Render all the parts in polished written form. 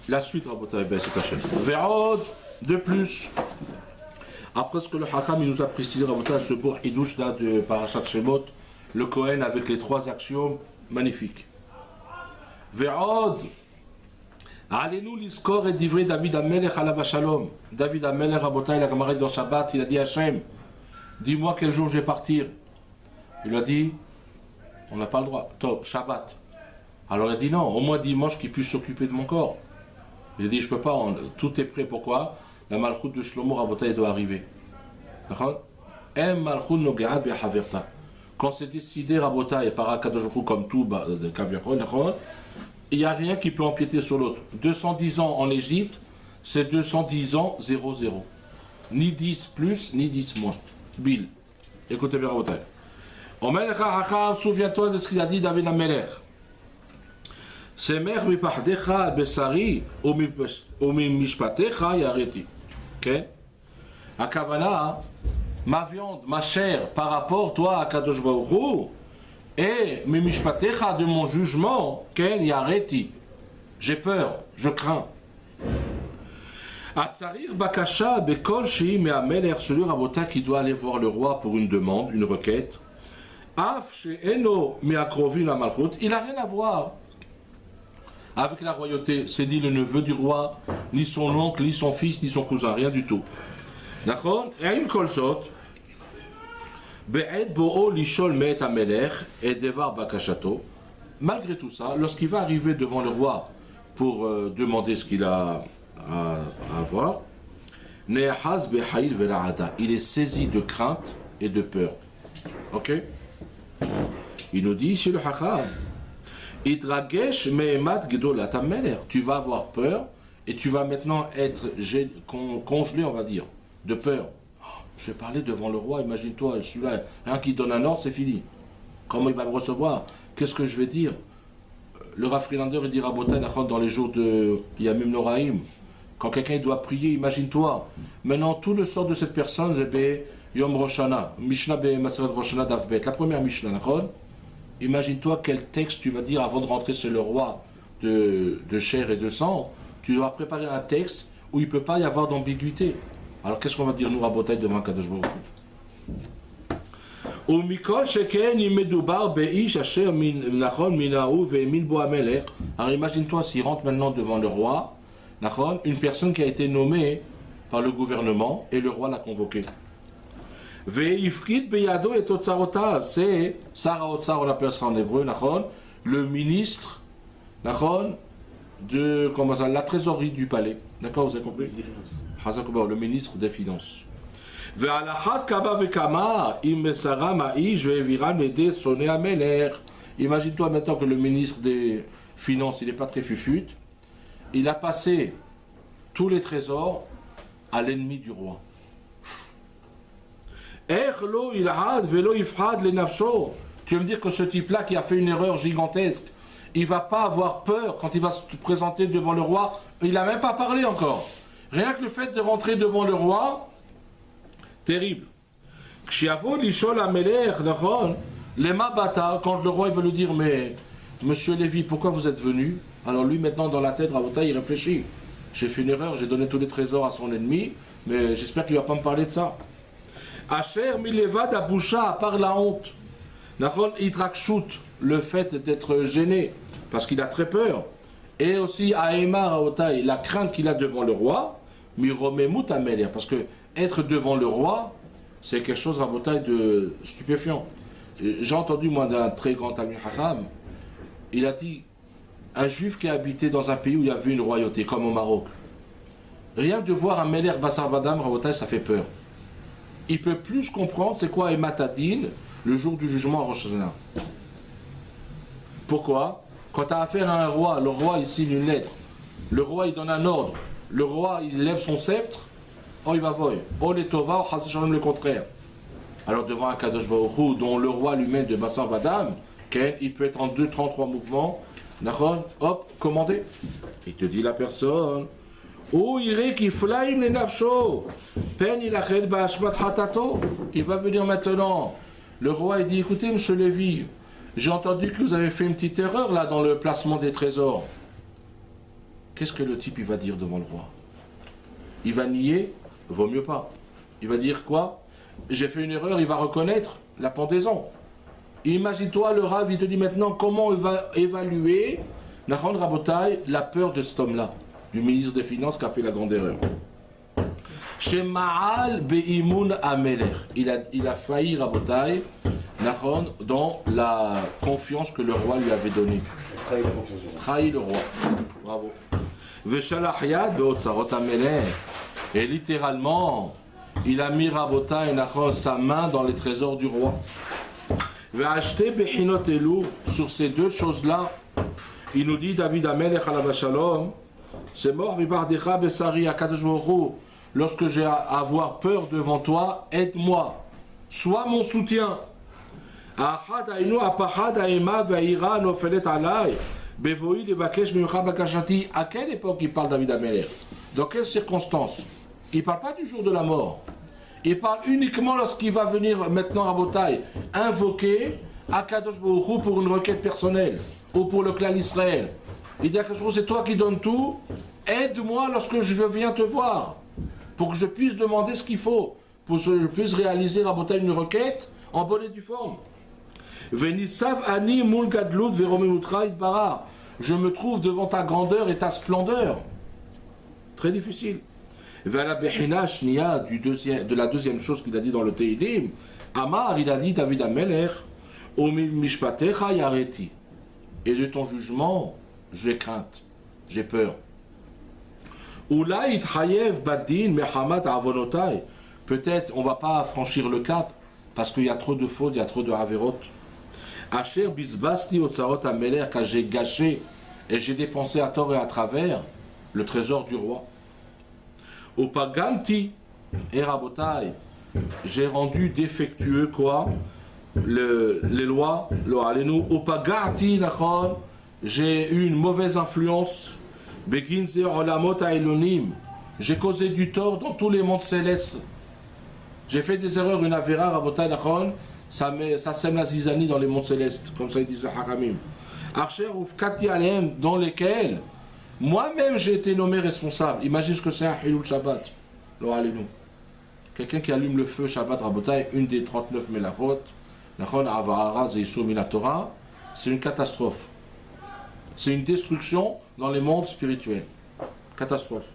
La suite, Rabotai, ben c'est caché. Ve'od, de plus. Après ce que le Hakam il nous a précisé, Rabotai, ce beau hidouche là de Parashat Shemot, le Kohen avec les 3 axiomes, magnifique. Ve'od, allez-nous l'iskor et d'ivrei David Amelech alav shalom. David Amelech, Rabotai, la camarade dans Shabbat, il a dit à Hachem, dis-moi quel jour je vais partir. Il a dit, on n'a pas le droit. Top, Shabbat. Alors il a dit non, au moins dimanche qu'il puisse s'occuper de mon corps. Il a dit je peux pas, tout est prêt. Pourquoi? La malchoute de Shlomo Rabotai doit arriver. D'accord? Quand c'est décidé Rabotai par Akadosh Baruch Hu comme tout de Kavirol, il n'y a rien qui peut empiéter sur l'autre. 210 ans en Égypte, c'est 210 ans 0-0. Ni 10 plus, ni 10 moins. Bill. Écoutez bien Rabotai. Souviens-toi de ce qu'il a dit David Amelech. Semer mipahdecha besari ou mishpatecha yareti. Ok? Akavana, ma viande, ma chair, par rapport toi à Kadosh Baruch Hu, et mishpatecha de mon jugement, ken yareti. J'ai peur, je crains. Atzarir bakasha bekol shei me'amelech, celui Rabota qui doit aller voir le roi pour une demande, une requête. Af she'eno me'akrovin la malchut, il n'a rien à voir avec la royauté. C'est ni le neveu du roi, ni son oncle, ni son fils, ni son cousin, rien du tout. D'accord? Et une kolsot, be'ed bo'o lishol me'et amelech et devar bakashato. Malgré tout ça, lorsqu'il va arriver devant le roi pour demander ce qu'il a à avoir, ne'ahaz be'ha'il ve'la'ada, il est saisi de crainte et de peur. Ok? Il nous dit ici le Hacham, Idragesh me'emat gedolat amelech, tu vas avoir peur et tu vas maintenant être congelé, on va dire, de peur. Je vais parler devant le roi, imagine-toi, celui-là, rien qui donne un ordre, c'est fini. Comment il va me recevoir? Qu'est-ce que je vais dire? Le Rav Friedlander, il dit Rabotai dans les jours de Yamim Noraim, quand quelqu'un doit prier, imagine-toi, maintenant tout le sort de cette personne, c'est Yom Roshana, Mishnah be Maseret Roshana d'Avbet, la première Mishnah, d'accord? Imagine-toi quel texte tu vas dire avant de rentrer chez le roi de chair et de sang. Tu dois préparer un texte où il ne peut pas y avoir d'ambiguïté. Alors qu'est-ce qu'on va dire nous Rabotai devant Kadosh Baruch Hu? Alors imagine-toi s'il rentre maintenant devant le roi, une personne qui a été nommée par le gouvernement et le roi l'a convoqué. Ve'ifrit beyado et otsarotav, c'est Sara Otsar, on appelle ça en hébreu, le ministre, de la trésorerie du palais. D'accord, vous avez compris? Le ministre des Finances. Ve'alachat kaba ve'kama im sara ma'ish ve'evira nede sonné amelech. Imagine-toi maintenant que le ministre des Finances, il n'est pas très fufute, il a passé tous les trésors à l'ennemi du roi. Tu veux me dire que ce type-là qui a fait une erreur gigantesque, il ne va pas avoir peur quand il va se présenter devant le roi? Il n'a même pas parlé encore. Rien que le fait de rentrer devant le roi, terrible. Quand le roi il veut lui dire, mais monsieur Lévi, pourquoi vous êtes venu? Alors lui maintenant dans la tête, Rabotai, il réfléchit. J'ai fait une erreur, j'ai donné tous les trésors à son ennemi, mais j'espère qu'il ne va pas me parler de ça. Asher milevad abusha, à part la honte. Nachon itrakshut, le fait d'être gêné, parce qu'il a très peur. Et aussi Aemar Raotai, la crainte qu'il a devant le roi, miromemut amelia, parce que être devant le roi, c'est quelque chose Rabotai de stupéfiant. J'ai entendu moi d'un très grand Talmid Chacham, il a dit, un juif qui a habité dans un pays où il y avait une royauté, comme au Maroc, rien que de voir un Meler Bassar Badam, Rabotai, ça fait peur. Il peut plus comprendre c'est quoi Ematadin le jour du jugement à Rosh Hashanah. Pourquoi? Quand tu as affaire à un roi, le roi il signe une lettre, le roi il donne un ordre, le roi il lève son sceptre, oh il va voyer, oh les tova, oh Hashem le contraire. Alors devant un Kadosh Baruch Hu, dont le roi lui-même de Bassar Vadam, il peut être en 2-33 mouvements, hop, commandé. Il te dit la personne. Il va venir maintenant. Le roi il dit, écoutez monsieur Lévi, j'ai entendu que vous avez fait une petite erreur là dans le placement des trésors. qu'est-ce que le type il va dire devant le roi? Il va nier? Vaut mieux pas. Il va dire quoi? J'ai fait une erreur, il va reconnaître la pendaison. Imagine-toi, le Rav, il te dit maintenant comment il va évaluer Nachon Rabotai, la peur de cet homme-là, du ministre des Finances qui a fait la grande erreur. Chez Ma'al Be'imoun Ameler, il a failli Rabotai, Nachon, dans la confiance que le roi lui avait donnée. Trahi le roi. Bravo. Veshalachia Be'otsarot Ameler. Et littéralement, il a mis Rabotai Nachon sa main dans les trésors du roi. Ve'acheté Bechinot Elou, sur ces deux choses-là, il nous dit David Amelech alav shalom, c'est mort Bibardecha Besari Akadosh Baruch Hu. Lorsque j'ai à avoir peur devant toi, aide-moi, sois mon soutien. À quelle époque il parle David Amelech? Dans quelles circonstances? Il ne parle pas du jour de la mort. Il parle uniquement lorsqu'il va venir maintenant à Botaï invoquer Akadosh Baruch Hu pour une requête personnelle ou pour le clan d'Israël. Il dit Akadosh Baruch Hu, c'est toi qui donnes tout, aide-moi lorsque je viens te voir, pour que je puisse demander ce qu'il faut, pour que je puisse réaliser à Botaï une requête en bonne et due forme. Venisav ani mul gadlut veromenutra itbara. Je me trouve devant ta grandeur et ta splendeur. Très difficile. De la deuxième chose qu'il a dit dans le Teilim, Amar, il a dit David Amelech, Mishpatecha yareti. Et de ton jugement, j'ai crainte, j'ai peur. Ulay itchayev badin mehamat avonotai. Peut-être on ne va pas franchir le cap parce qu'il y a trop de fautes, il y a trop de averot. Asher bisbasti otsarot Amelech, car j'ai gâché et j'ai dépensé à tort et à travers le trésor du roi. Opaganti et Rabotai, j'ai rendu défectueux quoi? Les lois, Opagati Nachon, j'ai eu une mauvaise influence. Beginze Olamot Ailonim, j'ai causé du tort dans tous les mondes célestes. J'ai fait des erreurs, une avéra, Rabotai Nachon, ça sème la zizanie dans les mondes célestes, comme ça il disait Haramim. Archer Ufkati Alem, dans lesquels moi-même j'ai été nommé responsable. Imagine ce que c'est un Hilul Shabbat. Quelqu'un qui allume le feu Shabbat Rabotai, une des 39 Melachot, c'est une catastrophe. C'est une destruction dans les mondes spirituels. Catastrophe.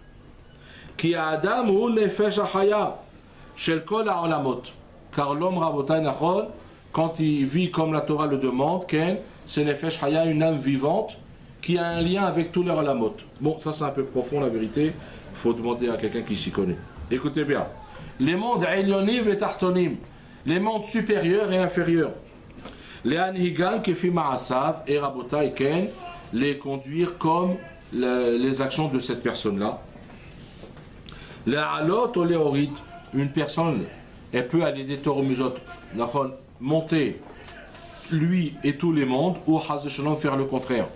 Ki Adam hu nefesh haya shel kol ha'olamot. Car l'homme Rabotai Nachon, quand il vit comme la Torah le demande, c'est nefesh haya, une âme vivante qui a un lien avec tous les olamot. Bon, ça c'est un peu profond la vérité. Il faut demander à quelqu'un qui s'y connaît. Écoutez bien. Les mondes Elyonim et Tartonim, les mondes supérieurs et inférieurs. Les Anhigan, Kefi Ma'asav et Rabotai Ken, les conduire comme les actions de cette personne-là. Les Alot ou les Orid, une personne, elle peut aller des Toromuzot, monter lui et tous les mondes, ou Haz Shalom faire le contraire.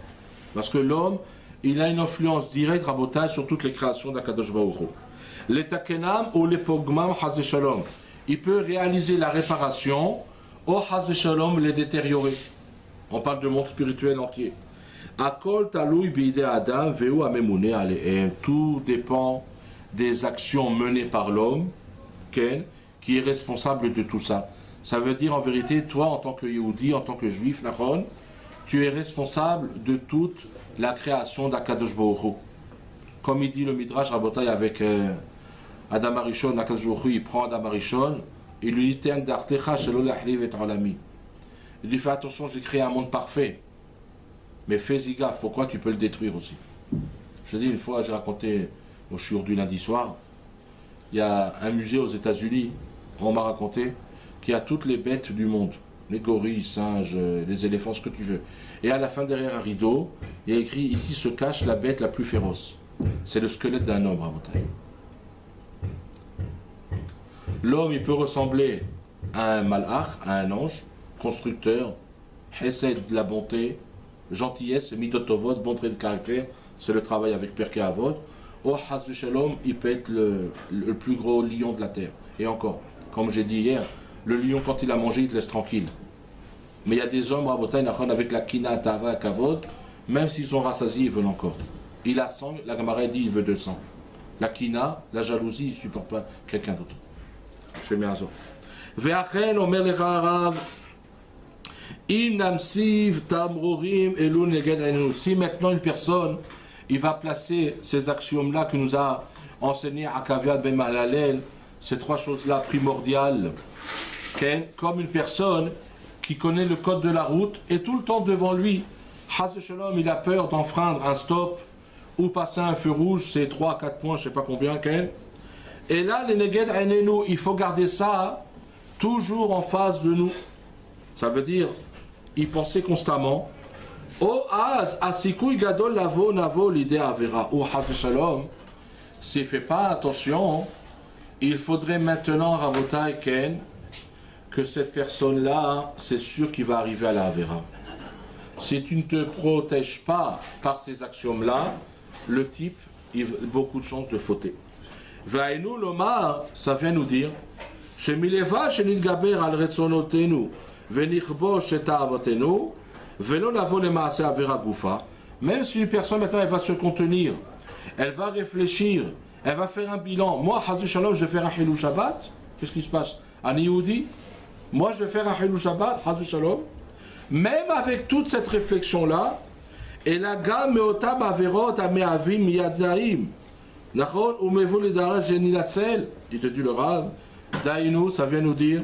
Parce que l'homme, il a une influence directe, Rabotai, sur toutes les créations d'Akadosh Baruch Hu. Les Takenam ou les Pogmam, Haz Shalom, il peut réaliser la réparation, ou Haz Shalom, les détériorer. On parle de monde spirituel entier. Akol Taloui Bide Adam, Veu Amemune Aleem. Tout dépend des actions menées par l'homme, qui est responsable de tout ça. Ça veut dire en vérité, toi en tant que Yehudi, en tant que Juif, Nachon, tu es responsable de toute la création d'Akadosh Baruch Hu. Comme il dit le Midrash Rabotai avec Adam Arishon, Akadosh Baruch Hu, il prend Adam Arishon, il lui dit Te'an d'artecha shelo lahliv et olami. Il lui fait attention, j'ai créé un monde parfait, mais fais-y gaffe, pourquoi tu peux le détruire aussi? Je te dis, une fois, j'ai raconté au shiur du lundi soir, il y a un musée aux États-Unis, on m'a raconté, qui a toutes les bêtes du monde. Les gorilles, singes, les éléphants, ce que tu veux. Et à la fin, derrière un rideau, il y a écrit, ici se cache la bête la plus féroce. C'est le squelette d'un homme, à Rabotai. L'homme, il peut ressembler à un malach, à un ange, constructeur, hesed de la bonté, gentillesse, midotovod, bon trait de caractère, c'est le travail avec Pirkei Avot. Ou Haz Shalom, il peut être le plus gros lion de la terre. Et encore, comme j'ai dit hier, le lion, quand il a mangé, il te laisse tranquille. Mais il y a des hommes, Rabotai Nachon, avec la kina, tava, kavod, même s'ils sont rassasiés, ils veulent encore. il a 100, la Gemara dit il veut 200. La kina, la jalousie, il ne supporte pas quelqu'un d'autre. Je fais bien ça. Ve'achen omer lecha harav, im namsiv tamrorim elun neged einenu. Si maintenant une personne, il va placer ces axiomes-là que nous a enseigné Akaviad ben Mahalalel, ces trois choses-là primordiales, comme une personne qui connaît le code de la route et tout le temps devant lui, Haz Shalom, il a peur d'enfreindre un stop ou passer un feu rouge, c'est 3 4 points, je ne sais pas combien, et là, les neged einenu, il faut garder ça toujours en face de nous. Ça veut dire, y penser constamment. O az asikui gadol lavo navo l'idée avera. Ou Haz Shalom, s'il ne fait pas attention, il faudrait maintenant, Rabotai Ken, que cette personne-là, c'est sûr qu'il va arriver à la Avera. Si tu ne te protèges pas par ces axiomes-là, le type, il a beaucoup de chances de fauter. Vainu lomar, ça vient nous dire, Shemileva shenidgaber al retsonotenu, venichbo shetavotenu, velo lavo le maase avera gufa. Même si une personne maintenant, elle va se contenir, elle va réfléchir, elle va faire un bilan. Moi, Hazvi Shalom, je vais faire un Hilou Shabbat. Qu'est-ce qui se passe? Un Yehudi, moi je vais faire un Hilou Shabbat, Hazvi Shalom. Même avec toute cette réflexion-là, et la gamme meotam averot ameavim miyadnaim. Nachon, ou mevo le daraj genilatzel. Il te dit le Rav. Dainu, ça vient nous dire.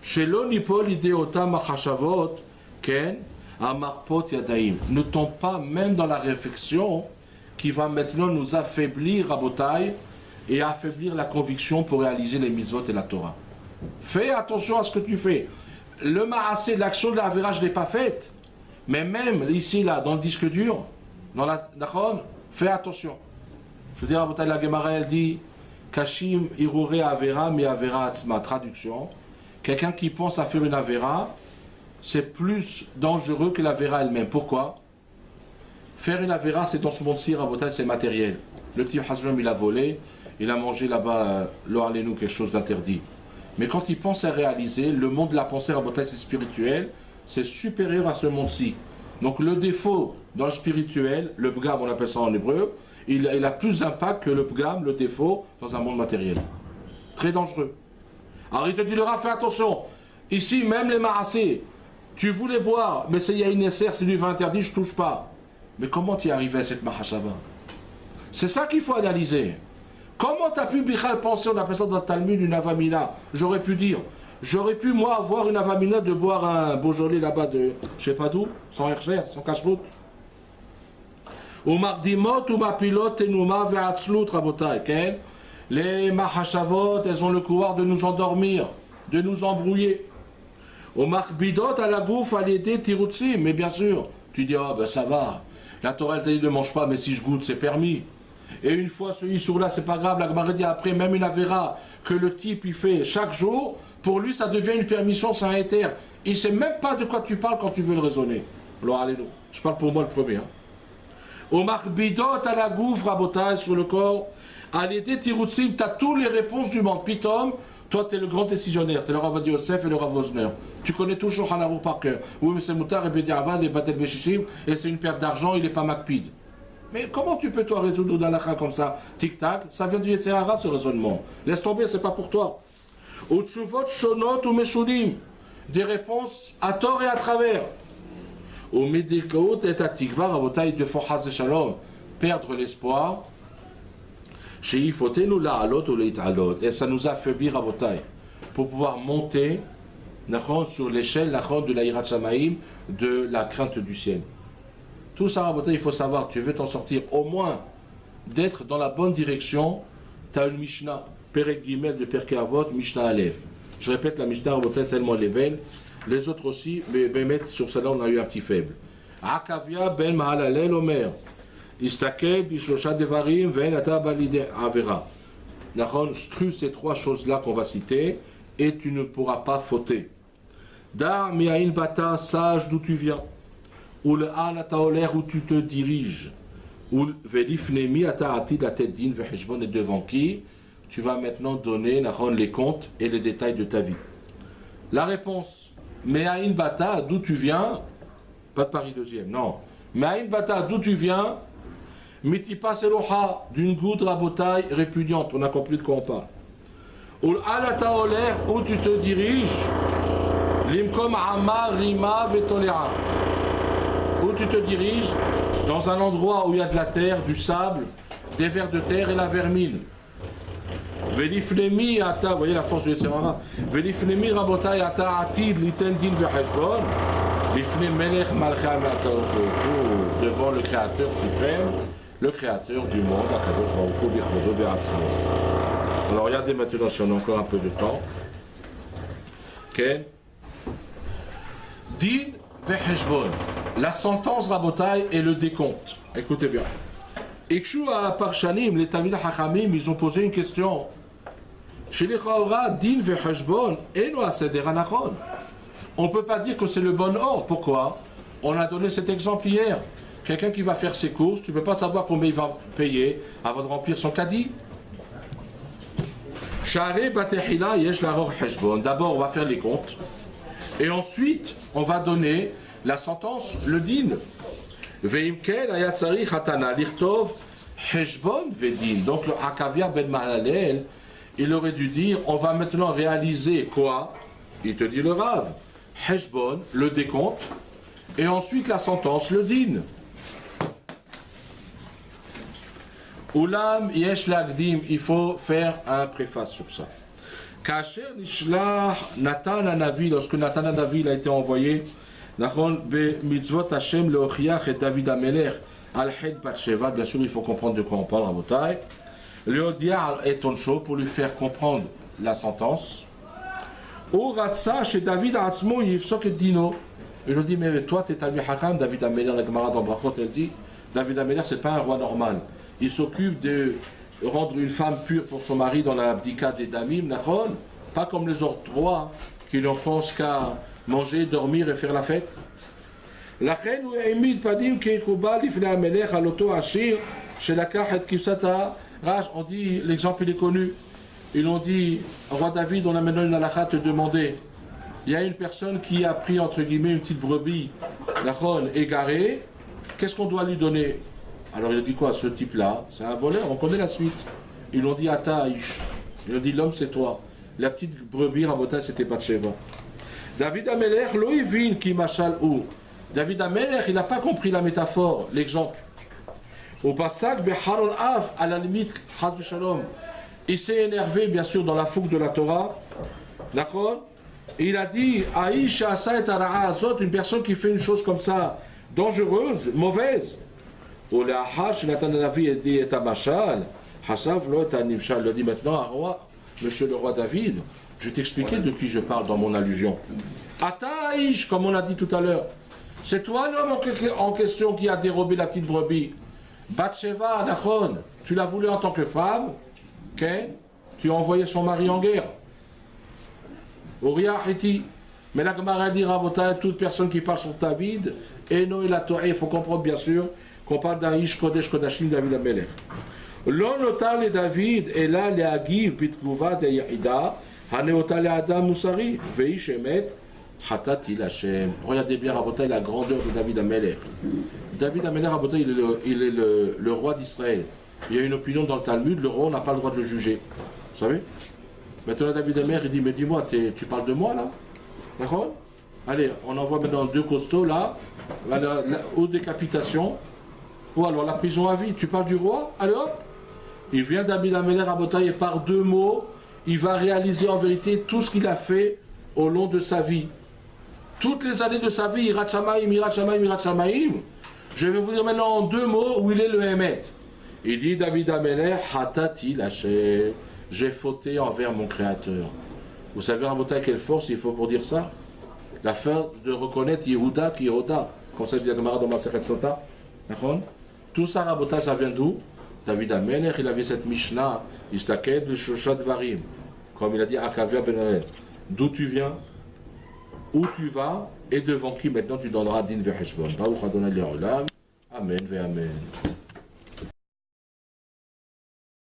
Shelo nipol ideotam achashavot, ken, amarpot yadaim. Ne tombe pas même dans la réflexion qui va maintenant nous affaiblir à Botaï et affaiblir la conviction pour réaliser les mitzvot et la Torah. Fais attention à ce que tu fais. Le ma'asé, l'action de la Avera, je ne l'ai pas faite. Mais même ici, là, dans le disque dur, dans la Nachon, fais attention. Je veux dire, à Botaï, la Gemara, elle dit Kashim irure Avera, mi Avera atzma. Traduction. Quelqu'un qui pense à faire une Avera, c'est plus dangereux que l'Avera elle-même. Pourquoi? Faire une Avera, c'est dans ce monde-ci, Rabotai, c'est matériel. Le type Hazram, il a volé, il a mangé là-bas, lo alenu, quelque chose d'interdit. Mais quand il pense à réaliser, le monde de la pensée, Rabotai, c'est spirituel, c'est supérieur à ce monde-ci. Donc le défaut dans le spirituel, le bgam, on appelle ça en hébreu, il a plus d'impact que le bgam, le défaut, dans un monde matériel. Très dangereux. Alors il te dit, le Rav, fais attention. Ici, même les marassés, tu voulais boire, mais c'est Yahinesser, c'est du vin interdit, je ne touche pas. Mais comment tu es arrivé à cette mahashava? C'est ça qu'il faut analyser. Comment tu as pu Bichal penser, on appelle ça dans le Talmud, une avamina? J'aurais pu dire, j'aurais pu moi avoir une avamina de boire un Beaujolais là-bas de je sais pas d'où, sans Hercher, sans cache-route. Ou mardimot ou mapilot tenuma ve'atzlut rabotai. Les mahashavot, elles ont le pouvoir de nous endormir, de nous embrouiller. Au marbidot à la bouffe à l'aider tirutsi, mais bien sûr, tu dis, oh ben ça va. La Torah elle t'a dit ne mange pas, mais si je goûte, c'est permis. Et une fois ce issour-là, c'est pas grave. La Gemara dit après, même une avéra que le type il fait chaque jour, pour lui ça devient une permission, c'est un éther. Il sait même pas de quoi tu parles quand tu veux le raisonner. Alors allez, je parle pour moi le premier. Au marbidot à la gouffre, rabotage sur le corps, à l'aider tiroutsim, tu as toutes les réponses du monde. Pitom, toi tu es le grand décisionnaire, tu es le Rav Yosef et le Rav Wosner. Tu connais toujours Hanarour par cœur. Oui, mais c'est Moutar et Bediavad et Batel Beshishim, et c'est une perte d'argent, il n'est pas Makpid. Mais comment tu peux toi résoudre d'Alakha comme ça? Tic-tac, ça vient du Yetzirara ce raisonnement. Laisse tomber, c'est pas pour toi. Ou Tshuvot, Shonot ou Meshulim. Des réponses à tort et à travers. Au Medikaot et à Tikva, Rabotai de Forhaz de Shalom. Perdre l'espoir. Chez Ifotenu la alot ou leit alot. Et ça nous affaiblit, Rabotai. Pour pouvoir monter sur l'échelle de la Hirat Shamaim, de la crainte du ciel. Tout ça, Rabotai, il faut savoir, tu veux t'en sortir au moins d'être dans la bonne direction. Tu as une Mishnah, Perek Gimel de Perkei Avot, Mishnah Aleph. Je répète la Mishnah, Rabotai, tellement elle est belle. Les autres aussi, mais sur celle-là, on a eu un petit faible. Akavia ben Mahalalel Omer. Istakel bishlosha devarim ven ata balide avera. Nachon, scrue ces trois choses-là qu'on va citer et tu ne pourras pas fauter. Dar miain bata, sage d'où tu viens. Ou le anataoler où tu te diriges. Ou velifnemi ata atid la tête din veheshbon et devant qui tu vas maintenant donner Nachon les comptes et les détails de ta vie. La réponse. Me'ain bata, d'où tu viens, pas de Paris deuxième, non. Me'ain bata, d'où tu viens, Mitipa seloha, d'une goutte rabotaille répugnante. On a compris de quoi on parle. Ou alata oler, où tu te diriges. Limkom ama rima vetolera. Où tu te diriges dans un endroit où il y a de la terre, du sable, des vers de terre et la vermine. Velifnemi ata, vous voyez la force du Yetzirara. Velifnemi rabotai ata atid liten din vecheshbon. Lifne melech malchei hakadosh baruch hu, devant le Créateur suprême, le Créateur du monde, Akadosh baruch hu bichvodo be'atzmo. Alors regardez maintenant si on a encore un peu de temps. Ok. Din vecheshbon. La sentence rabotai et le décompte. Écoutez bien. Ikshu à Parshanim, les Talmidei Chachamim, ils ont posé une question. Chez les Chaora, din vecheshbon, eno aseder anachon. On ne peut pas dire que c'est le bon ordre. Pourquoi? On a donné cet exemple hier. Quelqu'un qui va faire ses courses, tu ne peux pas savoir combien il va payer avant de remplir son caddie. Share batehila yesh laror heshbon. D'abord, on va faire les comptes. Et ensuite, on va donner la sentence, le din. Veimkel ayatsari chatana lichtov heshbon vedin. Donc le Akavia ben Mahalel, il aurait dû dire, on va maintenant réaliser quoi? Il te dit le Rav. Heshbon, le décompte, et ensuite la sentence, le din. Ulam yesh lagdim, il faut faire un préface sur ça. Kacher nishlach Natan Hanavi, lorsque Natan Hanavi a été envoyé, nachon be mitzvot Hashem leochiach et David Amelech al hed Batsheva, bien sûr il faut comprendre de quoi on parle, Rabotai. Leodia et Tonsho, pour lui faire comprendre la sentence. Ou Ratsa chez David Atzmo Yifsok et Dino. Il lui dit, mais toi, tu es Talmid Chacham, David Amelech, la Gemara dans Brachot, elle dit, David Amelech, c'est pas un roi normal. Il s'occupe de rendre une femme pure pour son mari dans la Bdika des Damim, Nachon, pas comme les autres rois qui n'en pensent qu'à manger, dormir et faire la fête. La reine ou Emid Padim Keikuba Lifne Amelech à l'auto Ashir, chez la Kachet Kipsata Raj, on dit, l'exemple il est connu. Ils ont dit, roi David, on a maintenant une halakha te demander. Il y a une personne qui a pris, entre guillemets, une petite brebis, Nachon, égarée. Qu'est-ce qu'on doit lui donner? Alors il a dit quoi? Ce type-là, c'est un voleur, on connaît la suite. Ils l'ont dit à Taïch. Ils ont dit, l'homme c'est toi. La petite brebis, Rabotai, c'était Batsheva. David Amelech, loïvin ki machal ou. David Amelech, il n'a pas compris la métaphore, l'exemple. Au passage, Beharon Av, à la limite, Hazbi Shalom. Il s'est énervé, bien sûr, dans la fougue de la Torah. D'accord? Il a dit, Aïcha Asa et Ara'a Azot, une personne qui fait une chose comme ça, dangereuse, mauvaise. Au Le'ahash, Nathan Hanavi a dit, et Amachal, Hasav, Lo et Animshal, il a dit maintenant, roi, monsieur le roi David, je vais t'expliquer de qui je parle dans mon allusion. Ataïch, comme on a dit tout à l'heure, c'est toi l'homme en question qui a dérobé la petite brebis. Batsheva, Nachon, tu l'as voulu en tant que femme. Okay. Tu as envoyé son mari en guerre. Uriah Hiti. Mais la Gemara dit, Rabotai, toute personne qui parle sur David, Eno et la Torah, il faut comprendre bien sûr qu'on parle d'un Ish Kodesh Kodashim David Amelech. L'on nota les David, et là les Agiv, Bitkuva de Yahida, Haneota le Adam Moussari, Veish Emet, Hatati Lachem. Regardez bien, Rabotai, la grandeur de David Amelech. David Amelech, Rabotai, il est le roi d'Israël. Il y a une opinion dans le Talmud, le roi n'a pas le droit de le juger. Vous savez? Maintenant David Amelech, il dit, mais dis-moi, tu parles de moi là? D'accord? Allez, on envoie maintenant 2 costauds là, aux décapitations, ou alors la prison à vie. Tu parles du roi? Allez hop! Il vient David Amelech à Rabotai et par 2 mots, il va réaliser en vérité tout ce qu'il a fait au long de sa vie. Toutes les années de sa vie, Yirat Shamayim, Yirat Shamayim, Yirat Shamayim. Je vais vous dire maintenant en 2 mots où il est le Hémet. Il dit David Amelech, Hatati Lachem, j'ai fauté envers mon Créateur. Vous savez, Rabotai, quelle force il faut pour dire ça? La force de reconnaître Yehuda qui Yehuda, comme ça dit la Gemara dans Masechet Sota. D'accord? Tout ça, Rabotai, ça vient d'où? David Amelech, il avait cette Mishnah, Istaked le Shoshat Varim, comme il a dit Akavia ben Mahalel. D'où tu viens? Où tu vas? Et devant qui maintenant tu donneras Din Vecheshbon? Baruch Adonai Le'olam. Amen ve Amen.